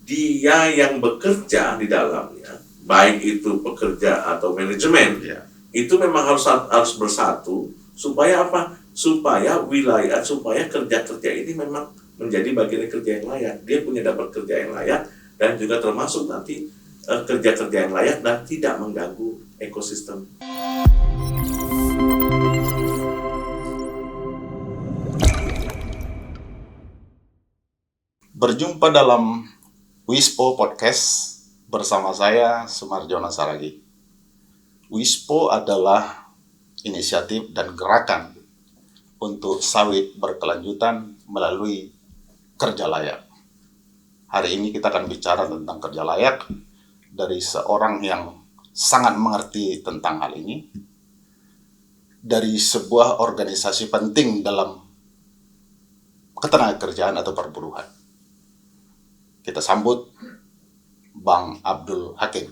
dia yang bekerja di dalamnya, baik itu pekerja atau manajemen, itu memang harus bersatu supaya apa? Supaya kerja ini memang menjadi bagian kerja yang layak. Dia punya dapat kerja yang layak dan juga termasuk nanti kerja-kerja yang layak dan tidak mengganggu ekosistem. Berjumpa dalam Wispo Podcast bersama saya Sumarjono Saragi. Wispo adalah inisiatif dan gerakan untuk sawit berkelanjutan melalui kerja layak. Hari ini kita akan bicara tentang kerja layak dari seorang yang sangat mengerti tentang hal ini, dari sebuah organisasi penting dalam ketenagakerjaan atau perburuhan. Kita sambut Bang Abdul Hakim.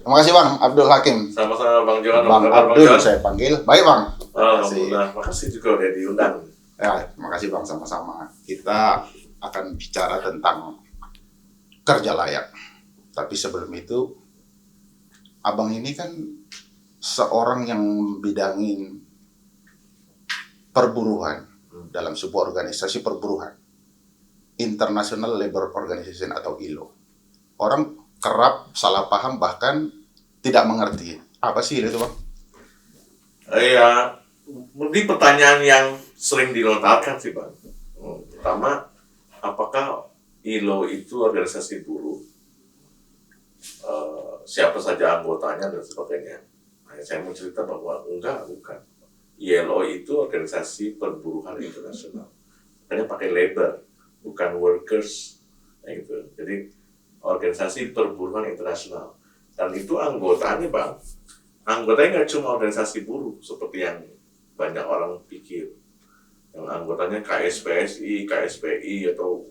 Terima kasih Bang Abdul Hakim. Sama-sama Bang Johan. Bang Abdul saya panggil. Baik Bang. Alhamdulillah, makasih juga udah diundang. Ya, terima kasih Bang, sama-sama. Kita akan bicara tentang kerja layak. Tapi sebelum itu, Abang ini kan seorang yang bidangin perburuhan dalam sebuah organisasi perburuhan, International Labour Organization atau ILO. Orang kerap salah paham bahkan tidak mengerti. Apa sih itu Bang? Ya, ini pertanyaan yang sering dilontarkan sih Bang. Pertama, apakah ILO itu organisasi buruh? Siapa saja anggotanya dan sebagainya? Nah, saya mau cerita bahwa bukan. ILO itu organisasi perburuhan internasional. Makanya pakai labor, bukan workers. Nah, gitu. Jadi organisasi perburuhan internasional. Dan itu anggotanya Bang, anggotanya nggak cuma organisasi buruh seperti yang banyak orang pikir. Yang anggotanya KSPSI, KSPI atau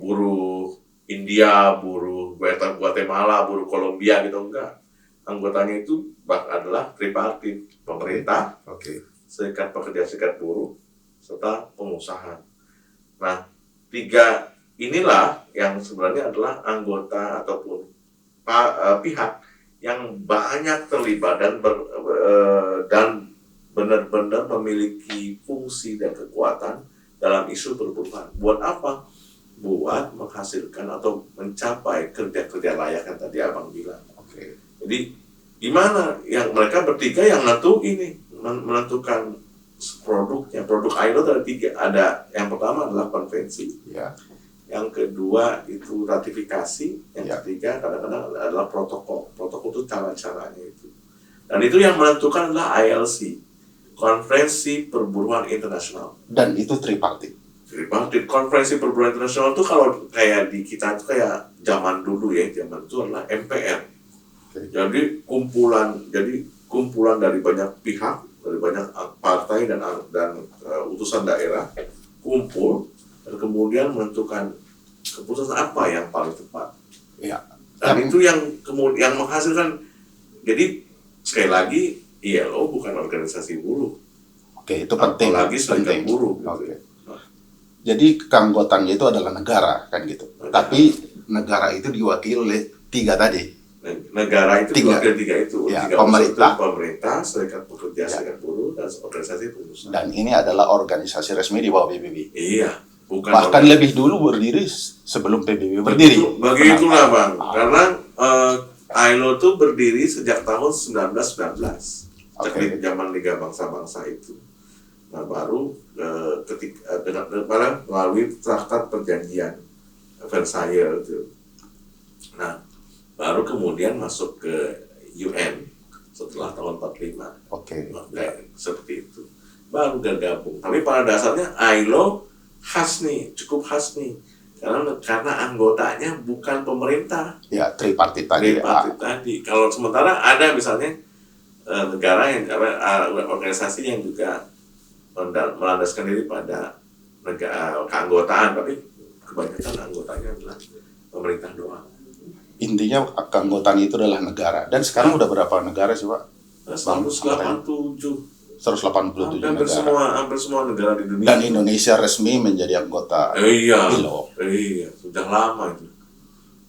buruh India, buruh Guatemala, buruh Kolombia gitu, enggak. Anggotanya itu adalah tripartit, pemerintah, serikat pekerja, serikat buruh, serta pengusaha. Nah, tiga inilah yang sebenarnya adalah anggota ataupun pihak yang banyak terlibat dan benar-benar memiliki fungsi dan kekuatan dalam isu perburuhan. Buat apa? Buat menghasilkan atau mencapai kerja-kerja layak yang tadi Abang bilang. Jadi gimana? Yang mereka bertiga yang menentukan produknya. Produk ILO ada tiga. Ada yang pertama adalah konvensi. Yang kedua itu ratifikasi, yang ketiga kadang-kadang adalah protokol. Protokol itu cara-caranya itu. Dan itu yang menentukan adalah ILC, Konferensi Perburuhan Internasional. Dan itu tripartit. Konferensi Perburuhan Internasional itu kalau kayak di kita itu kayak zaman dulu ya, zaman itu adalah MPR. Jadi kumpulan dari banyak pihak, dari banyak partai dan utusan daerah kumpul dan kemudian menentukan keputusan apa yang paling tepat. Dan itu yang kemudian menghasilkan. Jadi sekali lagi ILO bukan organisasi buruh. Itu penting. Apalagi serikat buruh. Jadi keanggotaannya itu adalah negara kan gitu. Tapi negara itu diwakili oleh tiga tadi. Negara itu diwakili tiga itu. Pemerintah, serikat pekerja, serikat buruh, dan organisasi pengusaha. Dan ini adalah organisasi resmi di bawah PBB. Iya. Bahkan lebih dulu berdiri sebelum PBB berdiri. Begitulah Bang. Karena ILO itu berdiri sejak tahun 1919. Sejak zaman Liga Bangsa-Bangsa itu. Nah, baru melalui Traktat Perjanjian Versailles itu. Nah, baru kemudian masuk ke UN setelah tahun 45. Seperti itu. Baru gabung. Tapi pada dasarnya ILO cukup khas nih. Karena anggotanya bukan pemerintah. Tripartit tadi. Kalau sementara ada misalnya negara yang organisasi yang juga melandaskan diri pada keanggotaan, tapi kebanyakan anggotanya adalah pemerintah doang. Intinya keanggotaan itu adalah negara. Dan sekarang udah berapa negara sih Pak? 187 negara. Hampir semua negara di dunia. Dan Indonesia resmi menjadi anggota ILO. Iya, sudah lama itu.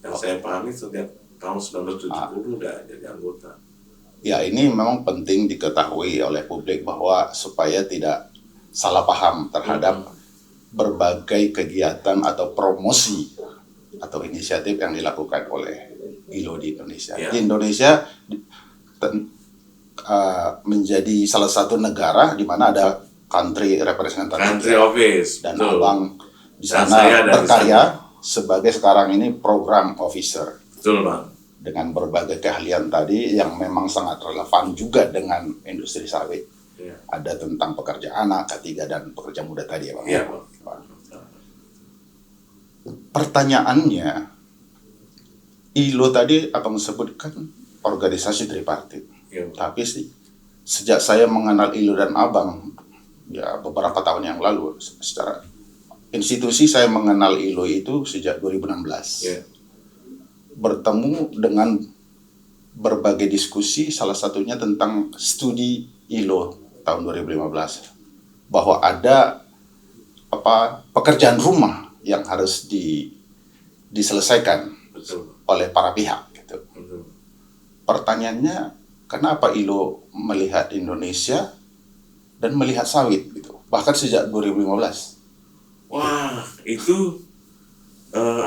Yang saya pahami sejak tahun 1970 udah jadi anggota. Ya, ini memang penting diketahui oleh publik bahwa supaya tidak salah paham terhadap berbagai kegiatan atau promosi atau inisiatif yang dilakukan oleh ILO di Indonesia. Ya. Di Indonesia menjadi salah satu negara di mana ada country representative, Country office, dan betul. abang di Dan sana saya ada di berkarya sebagai sekarang ini program officer Betul, Bang. dengan berbagai keahlian tadi yang memang sangat relevan juga dengan industri sawit. Ya. Ada tentang pekerja anak, K3 dan pekerja muda tadi ya Bang. Iya, Bang. Pertanyaannya, ILO tadi abang sebutkan organisasi tripartit. Ya. Tapi sejak saya mengenal ILO dan abang ya beberapa tahun yang lalu, secara institusi saya mengenal ILO itu sejak 2016. Ya. Bertemu dengan berbagai diskusi, salah satunya tentang studi ILO tahun 2015 bahwa ada pekerjaan rumah yang harus diselesaikan Betul. oleh para pihak gitu. Betul. Pertanyaannya, kenapa ILO melihat Indonesia dan melihat sawit gitu, bahkan sejak 2015? Wah, itu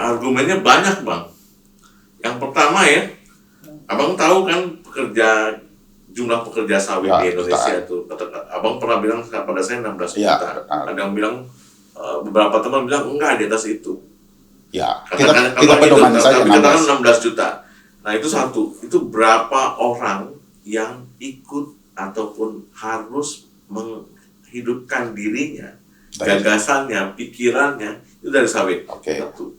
argumennya banyak, Bang. Yang pertama ya, abang tahu kan jumlah pekerja sawit Ya, di Indonesia betul. itu. Abang pernah bilang pada saya 16 Ya, juta. betul. Ada yang bilang, beberapa teman bilang enggak di atas itu. Ya, Katakan kita pedoman saja tapi katakan 16. 16 juta. Nah itu satu, itu berapa orang yang ikut ataupun harus menghidupkan dirinya, gagasannya, pikirannya itu dari sawit. Oke. Satu.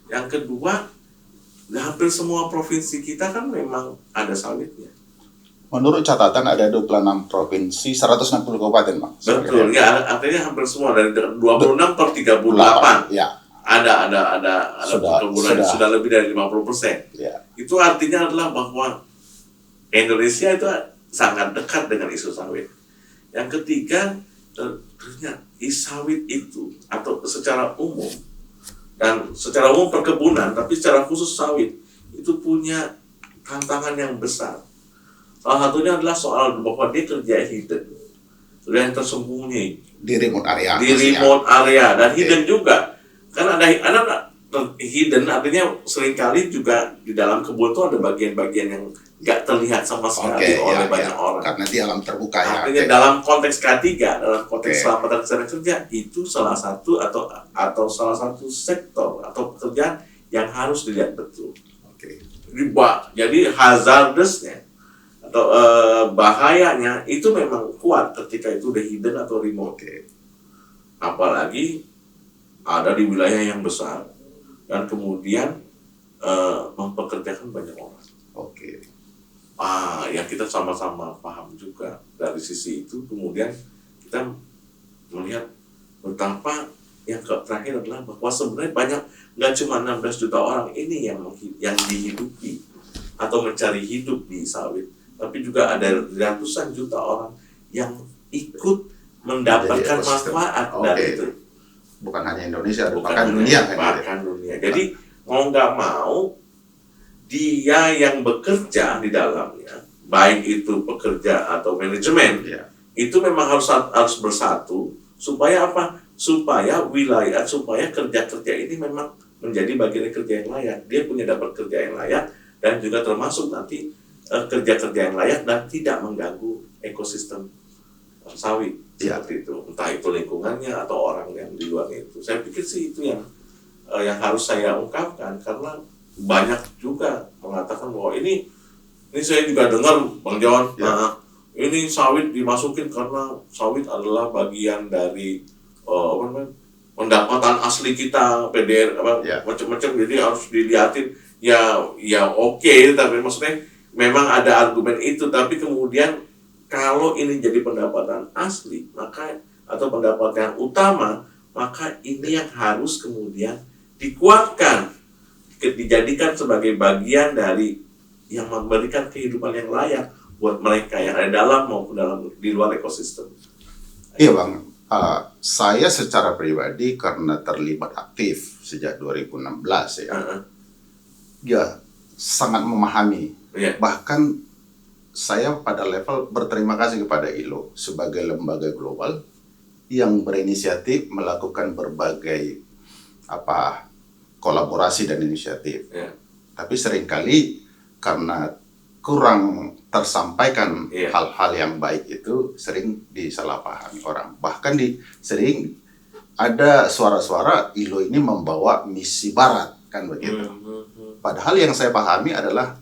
Yang kedua, hampir semua provinsi kita kan memang ada sawitnya. Menurut catatan ada 26 provinsi, 160 kabupaten, Bang. Betul, ya artinya hampir semua dari 26 per 38. Ya. Ada perkebunan yang sudah lebih dari 50%. Ya. Itu artinya adalah bahwa Indonesia itu sangat dekat dengan isu sawit. Yang ketiga, ternyata sawit itu atau secara umum dan secara umum perkebunan, tapi secara khusus sawit itu punya tantangan yang besar. Salah satunya adalah soal bahwa dia kerja hidden, yang tersembunyi Di remote area. di remote area dan hidden juga. Kan ada hidden artinya seringkali juga di dalam kebun itu ada bagian-bagian yang nggak terlihat sama sekali oleh banyak orang. Karena di alam terbuka ya. Artinya dalam konteks K3, dalam konteks keselamatan kesehatan kerja itu salah satu atau salah satu sektor atau pekerjaan yang harus dilihat betul. Jadi hazardousnya atau bahayanya itu memang kuat ketika itu udah hidden atau remote. Apalagi ada di wilayah yang besar dan kemudian mempekerjakan banyak orang. Yang kita sama-sama paham juga dari sisi itu, kemudian kita melihat betapa yang terakhir adalah bahwa sebenarnya banyak, nggak cuma 16 juta orang ini yang dihidupi atau mencari hidup di sawit, tapi juga ada ratusan juta orang yang ikut mendapatkan manfaat dari itu. Bukan hanya Indonesia, bahkan dunia. Bahkan dunia. Jadi mau nggak mau dia yang bekerja di dalamnya, baik itu pekerja atau manajemen, itu memang harus bersatu supaya apa? Supaya supaya kerja-kerja ini memang menjadi bagian kerja yang layak. Dia punya dapat kerja yang layak dan juga termasuk nanti kerja-kerja yang layak dan tidak mengganggu ekosistem sawit seperti itu, entah itu lingkungannya atau orang yang di luar itu. Saya pikir sih itu yang harus saya ungkapkan, karena banyak juga mengatakan bahwa ini saya juga dengar Bang John, ini sawit dimasukin karena sawit adalah bagian dari pendapatan asli kita, PDR macam-macam, jadi harus dilihatin ya oke, tapi maksudnya memang ada argumen itu, tapi kemudian kalau ini jadi pendapatan asli, maka atau pendapatan yang utama, maka ini yang harus kemudian dikuatkan, dijadikan sebagai bagian dari yang memberikan kehidupan yang layak buat mereka yang ada dalam maupun di luar ekosistem. Iya Bang, saya secara pribadi karena terlibat aktif sejak 2016 ya. ya sangat memahami. Iya. Bahkan saya pada level berterima kasih kepada ILO sebagai lembaga global yang berinisiatif melakukan berbagai kolaborasi dan inisiatif. Iya. Tapi seringkali karena kurang tersampaikan hal-hal yang baik itu sering disalahpahami orang. Bahkan sering ada suara-suara ILO ini membawa misi barat, kan begitu. Padahal yang saya pahami adalah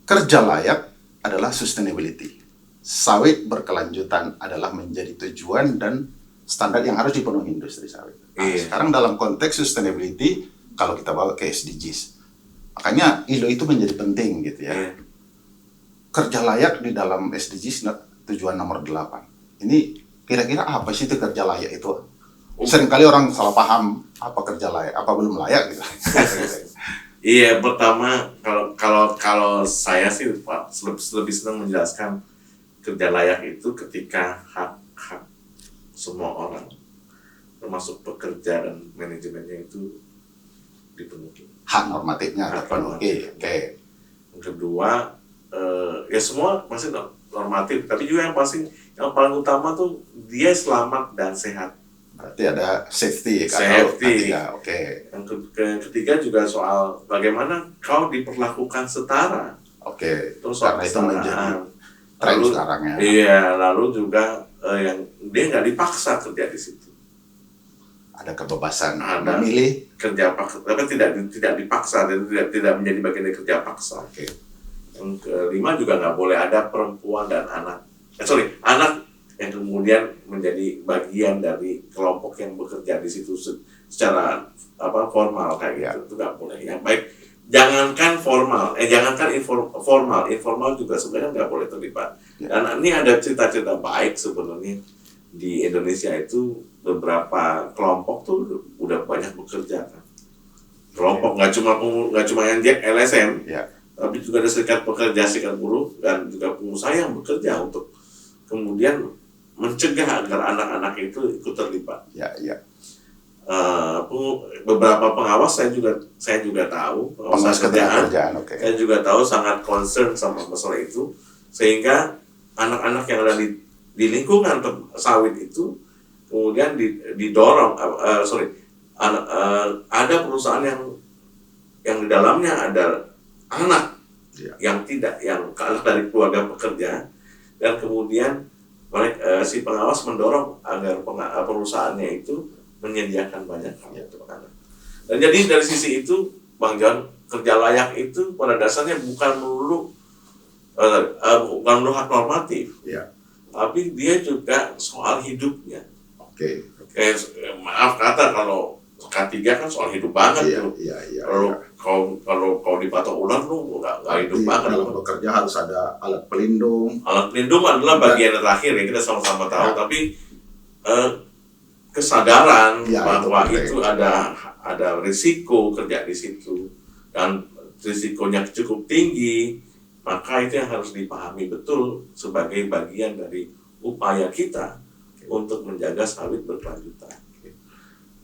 kerja layak adalah sustainability. Sawit berkelanjutan adalah menjadi tujuan dan standar yang harus dipenuhi industri sawit. Nah, sekarang dalam konteks sustainability, kalau kita bawa ke SDGs, makanya ILO itu menjadi penting gitu ya. Kerja layak di dalam SDGs tujuan nomor 8. Ini kira-kira apa sih itu kerja layak itu? Seringkali orang salah paham apa kerja layak, apa belum layak gitu. Iya, pertama kalau saya sih Pak lebih senang menjelaskan kerja layak itu ketika hak semua orang termasuk pekerja dan manajemennya itu dipenuhi. Hak normatifnya terpenuhi. Oke. Yang kedua, ya semua masih normatif, tapi juga yang paling utama tuh dia selamat dan sehat. Berarti ada safety. Oke. Yang ketiga juga soal bagaimana kau diperlakukan setara. Oke. Terus karena itu menjadi tren sekarang ya. Iya, lalu juga yang dia nggak dipaksa kerja di situ. Ada kebebasan memilih kerja paksa, tapi tidak dipaksa dan tidak menjadi bagian dari kerja paksa. Oke. Yang kelima juga nggak boleh ada perempuan dan anak yang kemudian menjadi bagian dari kelompok yang bekerja di situ secara formal kayak gitu. Itu nggak boleh. Yang baik jangankan formal, informal juga sebenarnya nggak boleh terlibat. Dan ini ada cerita-cerita baik sebenarnya di Indonesia itu beberapa kelompok tuh udah banyak bekerja kan. Kelompok nggak cuma yang LSM, tapi juga ada serikat pekerja, serikat buruh dan juga pengusaha yang bekerja untuk kemudian mencegah agar anak-anak itu ikut terlibat. Beberapa pengawas saya juga tahu, pengawas kerjaan. Saya juga tahu sangat concern sama masalah itu, sehingga anak-anak yang ada di lingkungan sawit itu kemudian didorong. Ada perusahaan yang di dalamnya ada anak yang anak dari keluarga pekerja, dan kemudian si pengawas mendorong agar perusahaannya itu menyediakan banyak hal untuk anak. Dan jadi dari sisi itu, Bang John, kerja layak itu pada dasarnya bukan melulu hak normatif, tapi dia juga soal hidupnya. Maaf kata, kalau K3 kan soal hidup banget tuh. Kalau kau dipatok ular lu nggak hidup banget. Dalam bekerja harus ada alat pelindung. Alat pelindung adalah bagian terakhir yang kita sama-sama tahu, tapi kesadaran bahwa itu ada risiko kerja di situ dan risikonya cukup tinggi, maka itu yang harus dipahami betul sebagai bagian dari upaya kita untuk menjaga sawit berkelanjutan.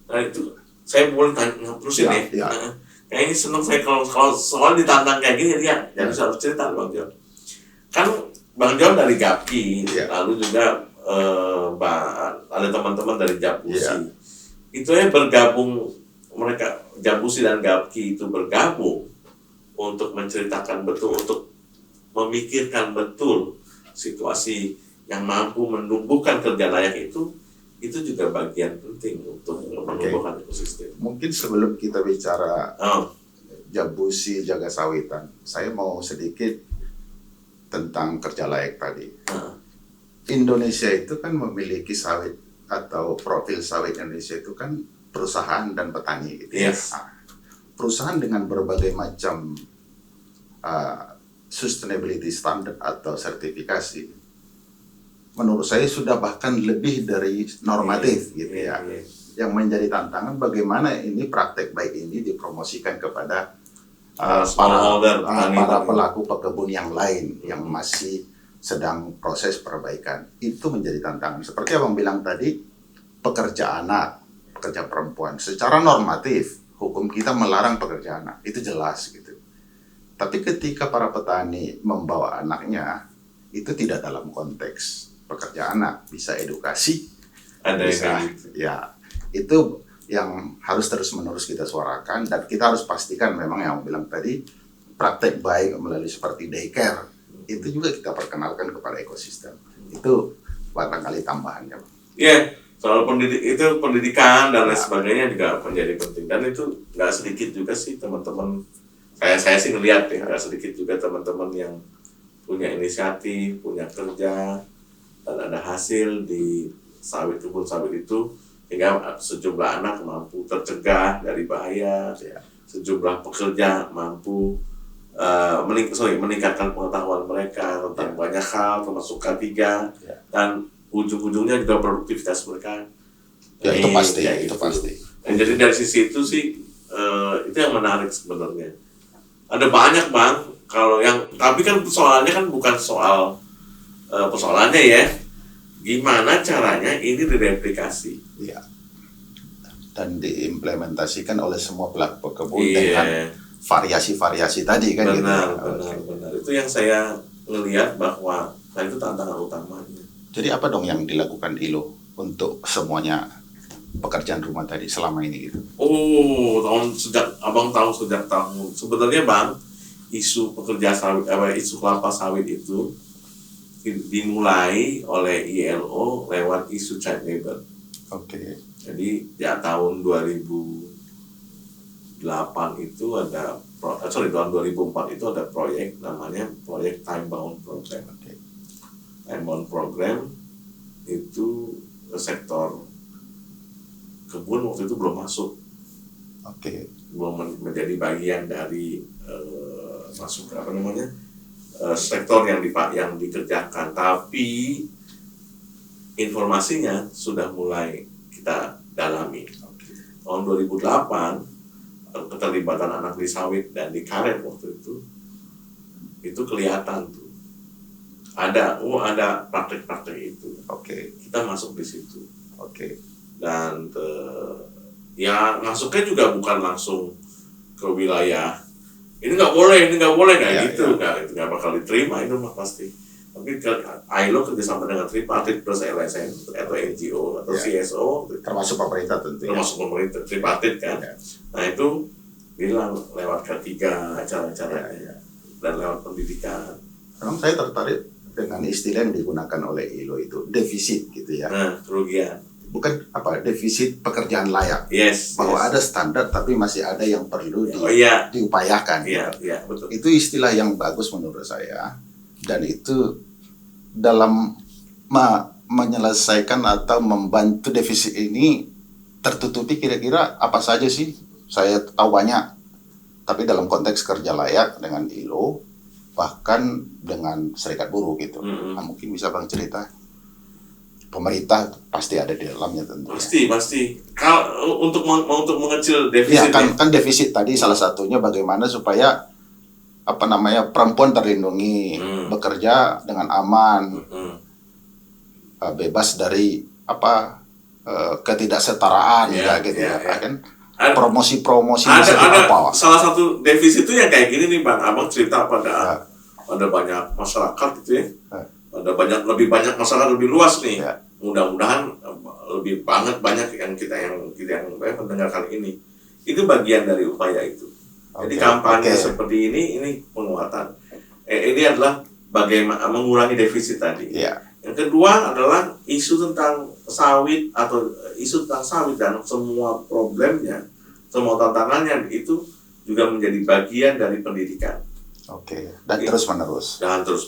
Nah itu saya boleh tanya terusin ya. Kayaknya seneng saya kalau soal ditantang kayak gini dia jadi harus cerita Bang John. Kan Bang John dari GAPKI, lalu juga ada teman-teman dari Jabusi. Itu bergabung, mereka Jabusi dan GAPKI itu bergabung untuk menceritakan betul, untuk memikirkan betul situasi yang mampu menumbuhkan kerja layak itu juga bagian penting untuk menumbuhkan ekosistem. Mungkin sebelum kita bicara Jabusi jaga sawitan, saya mau sedikit tentang kerja layak tadi. Indonesia itu kan memiliki sawit atau profil sawit Indonesia itu kan perusahaan dan petani gitu. Perusahaan dengan berbagai macam sustainability standard atau sertifikasi, menurut saya sudah bahkan lebih dari normatif gitu ya. Yang menjadi tantangan bagaimana ini praktek baik ini dipromosikan kepada para pelaku pekebun yang lain yang masih sedang proses perbaikan. Itu menjadi tantangan. Seperti Abang bilang tadi, pekerja anak, pekerja perempuan, secara normatif hukum kita melarang pekerja anak, itu jelas gitu. Tapi ketika para petani membawa anaknya, itu tidak dalam konteks pekerja anak, bisa edukasi, Ada yang bisa, kayak gitu. ya itu yang harus terus-menerus kita suarakan, dan kita harus pastikan memang yang bilang tadi, praktek baik melalui seperti daycare, itu juga kita perkenalkan kepada ekosistem. Itu barangkali tambahannya. Iya, soal pendidikan dan lain sebagainya juga menjadi penting, dan itu nggak sedikit juga sih teman-teman. Saya sih ngeliat ya, nggak sedikit juga teman-teman yang punya inisiatif, punya kerja, dan ada hasil di kebun sawit itu, hingga sejumlah anak mampu tercegah dari bahaya, sejumlah pekerja mampu meningkatkan pengetahuan mereka tentang banyak hal, termasuk K3, dan ujung-ujungnya juga produktivitas mereka. Ya itu pasti, Ya, itu pasti. Dan jadi dari sisi itu sih, itu yang menarik sebenarnya. Ada banyak Bang, tapi kan persoalannya kan bukan soal persoalannya ya, gimana caranya ini direplikasi. Iya. Dan diimplementasikan oleh semua pelaku kebun dengan variasi-variasi tadi kan. Benar. Gitu. Itu yang saya ngelihat bahwa itu tantangan utamanya. Jadi apa dong yang dilakukan ILO untuk semuanya pekerjaan rumah tadi selama ini gitu? Abang tahu sejak tahun sebenarnya Bang, isu pekerja sawit, isu kelapa sawit itu dimulai oleh ILO lewat isu child labor. Oke. Jadi ya tahun 2008 itu tahun 2004 itu ada proyek namanya proyek Time Bound Program. Time Bound Program itu sektor kebun waktu itu belum masuk. Belum menjadi bagian dari masuk sektor yang dikerjakan, tapi informasinya sudah mulai kita dalami. Tahun 2008 keterlibatan anak di sawit dan di karet waktu itu kelihatan tuh ada praktek-praktek itu. Kita masuk di situ. Dan ya masuknya juga bukan langsung ke wilayah ini nggak boleh gitu. Itu nggak bakal diterima itu mah pasti. Tapi ILO kerjasama dengan tripartit plus LSM atau NGO atau CSO, termasuk pemerintah tentunya. Termasuk pemerintah tripartit kan. Nah itu bilang lewat K3 acara-acaranya dan lewat pendidikan. Memang saya tertarik dengan istilah yang digunakan oleh ILO itu defisit gitu ya. Kerugian. Bukan defisit pekerjaan layak. Bahwa ada standar tapi masih ada yang perlu diupayakan. Iya, betul. Itu istilah yang bagus menurut saya, dan itu dalam menyelesaikan atau membantu defisit ini tertutupi kira-kira apa saja sih? Saya tahu banyak, tapi dalam konteks kerja layak dengan ILO, bahkan dengan serikat buruh gitu. Nah, mungkin bisa Bang cerita. Pemerintah pasti ada di dalamnya tentunya. Pasti. Kalau untuk mengecil defisit. Ya kan defisit tadi salah satunya bagaimana supaya perempuan terlindungi, bekerja dengan aman, bebas dari ketidaksetaraan kan. Promosi ada salah satu defisit itu yang kayak gini nih Bang, Abang cerita pada banyak masyarakat gitu ya. Lebih banyak masyarakat lebih luas nih. Mudah-mudahan lebih banyak yang mendengarkan ini. Itu bagian dari upaya itu. Jadi kampanye seperti ini penguatan. Ini adalah bagaimana mengurangi defisit tadi. Yang kedua adalah isu tentang sawit dan semua problemnya, semua tantangannya itu juga menjadi bagian dari pendidikan. Dan terus menerus tentu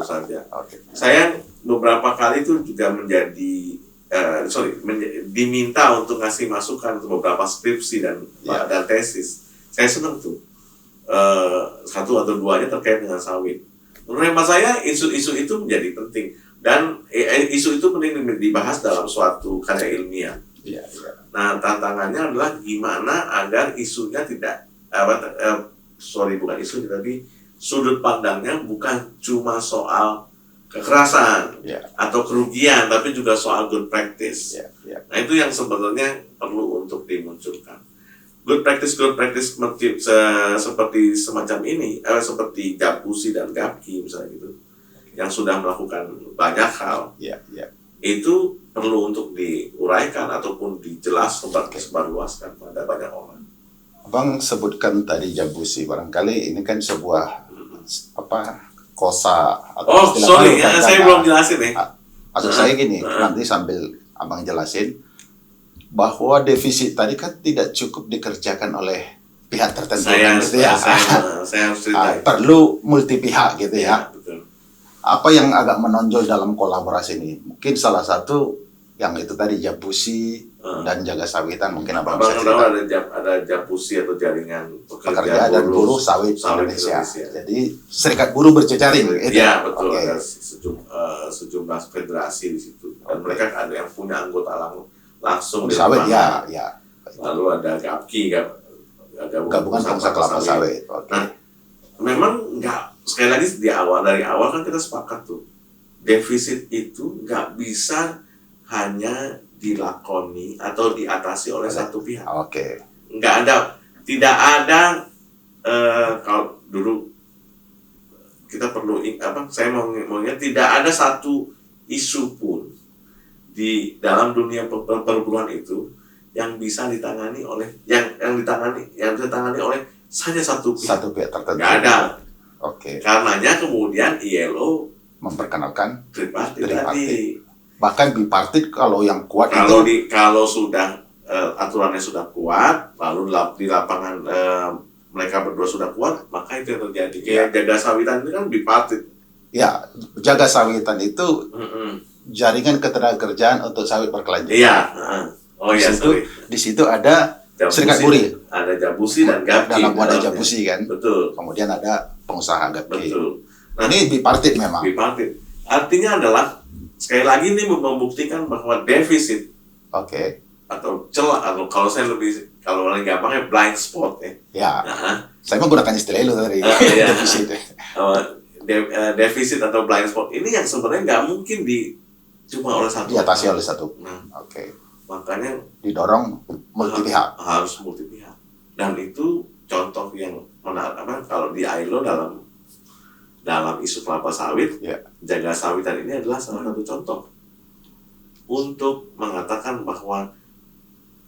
saja. Saya beberapa kali itu juga diminta untuk ngasih masukan untuk beberapa skripsi dan tesis. Saya senang tuh. Satu atau duanya terkait dengan sawit. Menurut hemat saya isu-isu itu menjadi penting, dan isu itu penting dibahas dalam suatu karya ilmiah. Nah, tantangannya adalah gimana agar isunya tapi sudut pandangnya bukan cuma soal kekerasan atau kerugian, tapi juga soal good practice. Nah, itu yang sebenarnya perlu untuk dimunculkan. good practice seperti semacam ini, seperti Japusi dan Gapki misalnya gitu, yang sudah melakukan banyak hal, itu perlu untuk diuraikan ataupun disebarluaskan pada banyak orang. Abang sebutkan tadi Japusi, barangkali ini kan sebuah kosa atau sorry, saya belum jelasin nih. Maksud saya gini, nanti sambil abang jelasin bahwa defisit tadi kan tidak cukup dikerjakan oleh pihak tertentu kan gitu ya. Saya harus cerita. Perlu multi pihak gitu ya. Betul. Apa yang agak menonjol dalam kolaborasi ini? Mungkin salah satu yang itu tadi Japusi dan Jaga Sawitan, mungkin abang bisa cerita. Ada Japusi atau jaringan pekerja dan buruh sawit Indonesia. Jadi serikat buruh berjejaring. Iya betul. Ada sejumlah federasi di situ dan mereka ada yang punya anggota langsung di sawit ya. Lalu ada Gapki, ada gabungan pengusaha kelapa sawit. Nah, memang sekali lagi dari awal kan kita sepakat tuh, defisit itu nggak bisa hanya dilakoni atau diatasi oleh satu pihak. Tidak ada kalau dulu kita perlu saya maunya tidak ada satu isu pun di dalam dunia perburuan itu yang bisa ditangani oleh yang ditangani oleh hanya satu pihak tertentu. Nggak ada. Karenanya kemudian ILO memperkenalkan tripartit. Bahkan bipartit kalau yang kuat kalau sudah aturannya sudah kuat, lalu di lapangan mereka berdua sudah kuat, maka itu yang terjadi. Kayak Jaga Sawitan itu kan bipartit. Ya, Jaga Sawitan itu jaringan ketenagakerjaan untuk sawit berkelanjutan. Iya. Di situ ada serikat buruh. Ada Japusi dan Gapki. Dalam wadah Japusi kan. Betul. Kemudian ada pengusaha Gapki. Betul. Nah, ini bipartit memang. Bipartit. Artinya adalah sekali lagi ini membuktikan bahwa defisit atau celah, atau kalau paling gampangnya blind spot ya. Saya menggunakan istilah itu dari defisit. Defisit atau blind spot ini yang sebenarnya nggak mungkin cuma oleh satu. Diatasi oleh satu. Makanya didorong multi pihak. Harus multi pihak. Dan itu contoh yang menarik kalau di ILO dalam isu kelapa sawit, Jaga Sawitan ini adalah salah satu contoh untuk mengatakan bahwa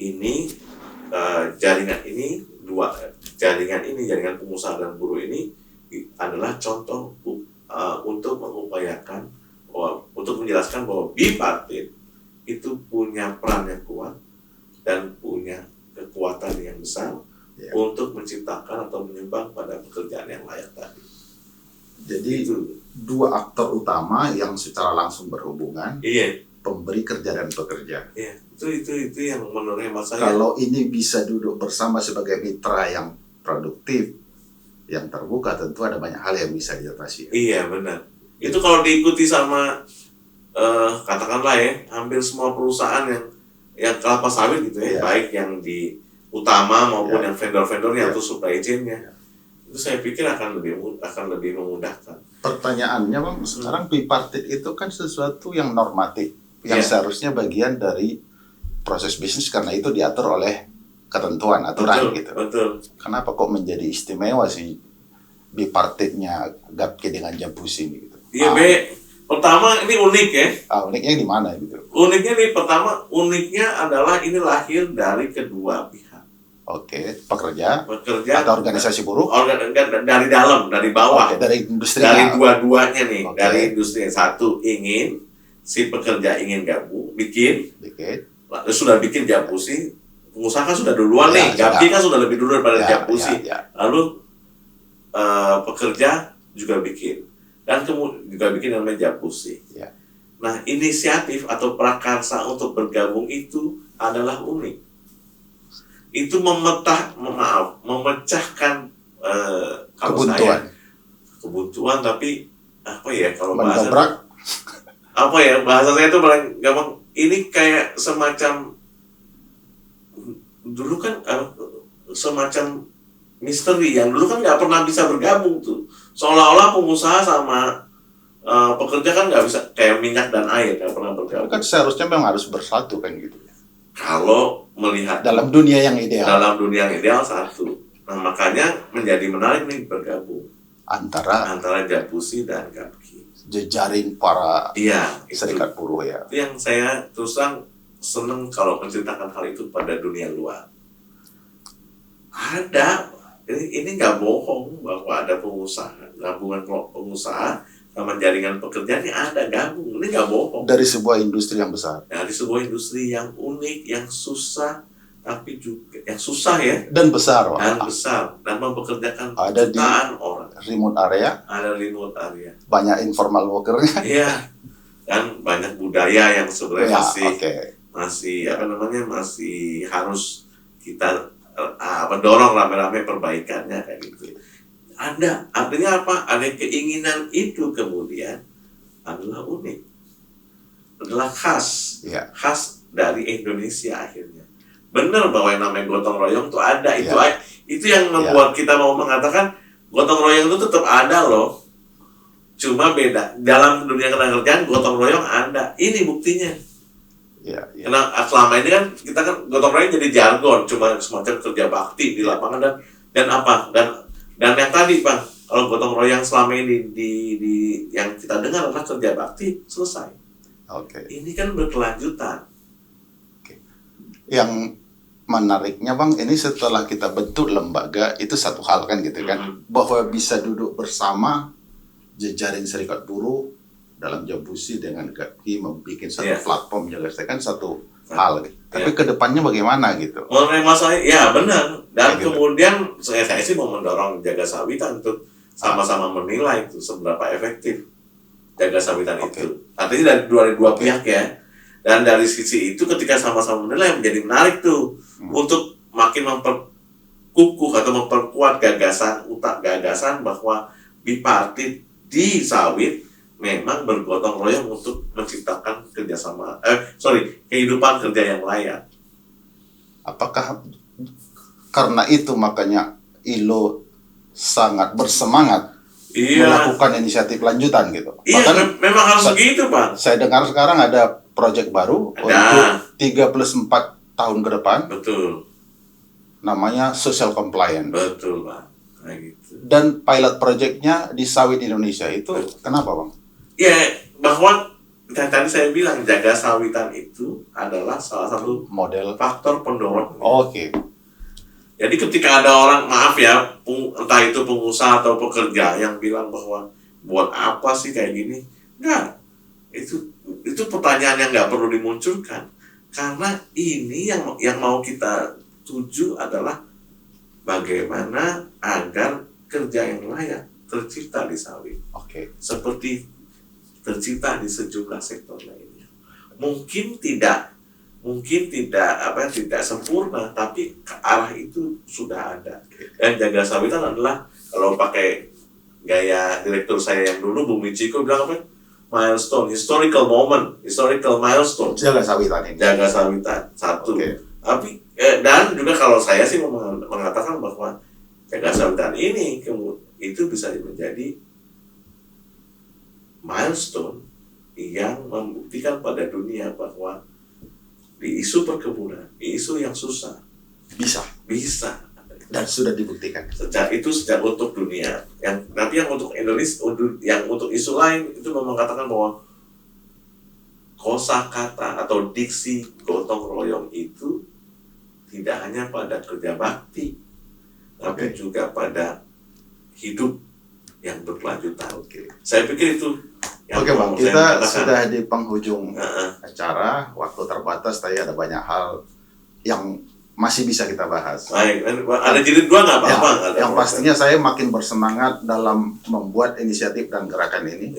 ini jaringan pengusaha dan buruh ini adalah contoh untuk mengupayakan untuk menjelaskan bahwa bipartit itu punya peran yang kuat dan punya kekuatan yang besar untuk menciptakan atau menyumbang pada pekerjaan yang layak tadi. Jadi dua aktor utama yang secara langsung berhubungan, pemberi kerja dan pekerja. Itu yang menurut hemat saya. Kalau ini bisa duduk bersama sebagai mitra yang produktif, yang terbuka, tentu ada banyak hal yang bisa diatasi. Iya benar. Itu kalau diikuti sama katakanlah hampir semua perusahaan yang kelapa sawit gitu baik yang di utama maupun yang vendor-vendornya atau supply chain-nya. Itu saya pikir akan lebih memudahkan. Pertanyaannya Bang, sekarang bipartit itu kan sesuatu yang normatif, yang seharusnya bagian dari proses bisnis karena itu diatur oleh ketentuan aturan gitu. Betul. Kenapa kok menjadi istimewa sih bipartitnya Gapki dengan Japusi gitu? Iya, pertama ini unik ya. Uniknya di mana gitu? Uniknya adalah ini lahir dari kedua pihak. Pekerja atau organisasi buruh? Dari dalam, dari bawah. Dari industri. Dari dua-duanya nih. Dari industri yang satu si pekerja ingin gabung, bikin. Lalu sudah bikin Japusi, pengusaha kan sudah duluan nih. Gapki kan sudah lebih dulu daripada Japusi. Lalu pekerja juga bikin. Dan kemudian juga bikin namanya Japusi. Nah, inisiatif atau prakarsa untuk bergabung itu adalah unik. Itu memecahkan kebuntuan, tapi kalau bahasa saya itu paling gampang, ini kayak semacam dulu kan semacam misteri yang dulu kan nggak pernah bisa bergabung tuh, seolah-olah pengusaha sama pekerja kan nggak bisa, kayak minyak dan air nggak pernah bergabung. Kan seharusnya memang harus bersatu kan gitu. Kalau melihat dalam dunia yang ideal dalam dunia yang ideal satu. Nah, makanya menjadi menarik nih bergabung antara antara Japusi dan Gapki. jejaring para Iya, serikat buruh ya. itu yang saya terus terang seneng kalau menceritakan hal itu pada dunia luar. Ada, ini nggak bohong bahwa ada pengusaha, gabungan kelompok pengusaha sama jaringan pekerja ini ada gabung, ini nggak bohong. Dari sebuah industri yang besar. Dari sebuah industri yang unik, yang susah, tapi juga yang susah ya, Dan besar, Pak. dan besar, dan mempekerjakan Ada di jutaan orang. remote area, Ada remote area. banyak informal worker-nya. Iya, dan banyak budaya yang sebenarnya Ya, masih masih harus kita dorong rame-rame perbaikannya kayak gitu. Artinya apa? Ada keinginan itu kemudian adalah unik, adalah khas, Ya. khas dari Indonesia akhirnya. Benar bahwa yang namanya gotong royong itu ada, itu yang membuat kita mau mengatakan gotong royong itu tetap ada loh. Cuma beda dalam dunia ketenagakerjaan gotong royong ada. Ini buktinya. Ya. Karena selama ini kan kita kan gotong royong jadi jargon, cuma semacam kerja bakti di lapangan dan apa dan yang tadi Bang, kalau gotong royong selama ini di yang kita dengar adalah kerja bakti selesai. Ini kan berkelanjutan. Yang menariknya Bang, ini setelah kita bentuk lembaga itu satu hal kan gitu kan, bahwa bisa duduk bersama jejaring serikat buruh dalam Japusi dengan Gapki membuat satu platform kan satu hal gitu. Tapi kedepannya bagaimana gitu? Mengenai masalah, ya benar. Dan gitu. Kemudian saya sih mau mendorong Jaga Sawitan untuk sama-sama menilai itu seberapa efektif Jaga Sawitan itu. Artinya dari dua pihak ya. Dan dari sisi itu ketika sama-sama menilai menjadi menarik tuh untuk makin memperkukuh atau memperkuat gagasan bahwa bipartit di sawit memang bergotong royong untuk menciptakan kehidupan kerja yang layak. Apakah karena itu makanya ILO sangat bersemangat melakukan inisiatif lanjutan gitu? Iya, memang harus begitu, Pak. Saya dengar sekarang ada proyek baru untuk 3+4 tahun ke depan. Betul. Namanya social compliance. Betul, Pak. Kayak gitu. Dan pilot projectnya di sawit Indonesia itu kenapa, Bang? Ya, bahwa tadi saya bilang Jaga Sawitan itu adalah salah satu model faktor pendorong. Jadi ketika ada orang, maaf ya, entah itu pengusaha atau pekerja yang bilang bahwa buat apa sih kayak gini? Enggak. Itu pertanyaan yang nggak perlu dimunculkan. Karena ini yang mau kita tuju adalah bagaimana agar kerja yang layak tercipta di sawit. Seperti tercipta di sejumlah sektor lainnya. Mungkin tidak sempurna, tapi ke arah itu sudah ada. Dan Jaga Sawitan adalah, kalau pakai gaya direktur saya yang dulu, Bung Michiko bilang apa? Milestone, historical milestone. Jaga Sawitan ini. Jaga Sawitan satu. Tapi dan juga kalau saya sih mengatakan bahwa Jaga Sawitan ini itu bisa menjadi milestone yang membuktikan pada dunia bahwa di isu perkebunan, di isu yang susah bisa dan sudah dibuktikan. Sejak untuk dunia, tapi yang untuk Indonesia, yang untuk isu lain itu mengatakan bahwa kosakata atau diksi gotong royong itu tidak hanya pada kerja bakti, tapi juga pada hidup yang berkelanjutan. Saya pikir itu. Bang, kita sudah di penghujung acara, waktu terbatas, tapi ada banyak hal yang masih bisa kita bahas. Baik, ada jilid 2 nggak apa-apa? Yang pastinya saya makin bersemangat dalam membuat inisiatif dan gerakan ini,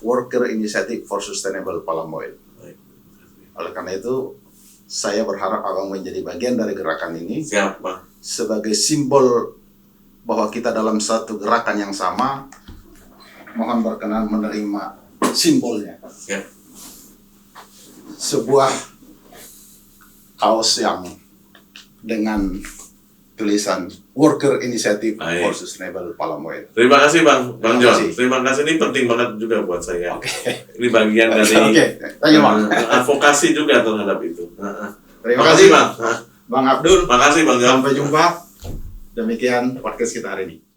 Worker Initiative for Sustainable Palm Oil. Oleh karena itu, saya berharap Abang menjadi bagian dari gerakan ini. Siap, Bang. Sebagai simbol bahwa kita dalam satu gerakan yang sama, mohon berkenan menerima simbolnya. Sebuah kaos yang dengan tulisan Worker Initiative for Sustainable Palm Oil. Terima kasih Bang John. Terima kasih, ini penting banget juga buat saya. Ini bagian dari advokasi juga terhadap itu. Terima kasih Bang. Bang Abdul. Makasih Bang John. Sampai jumpa. Demikian podcast kita hari ini.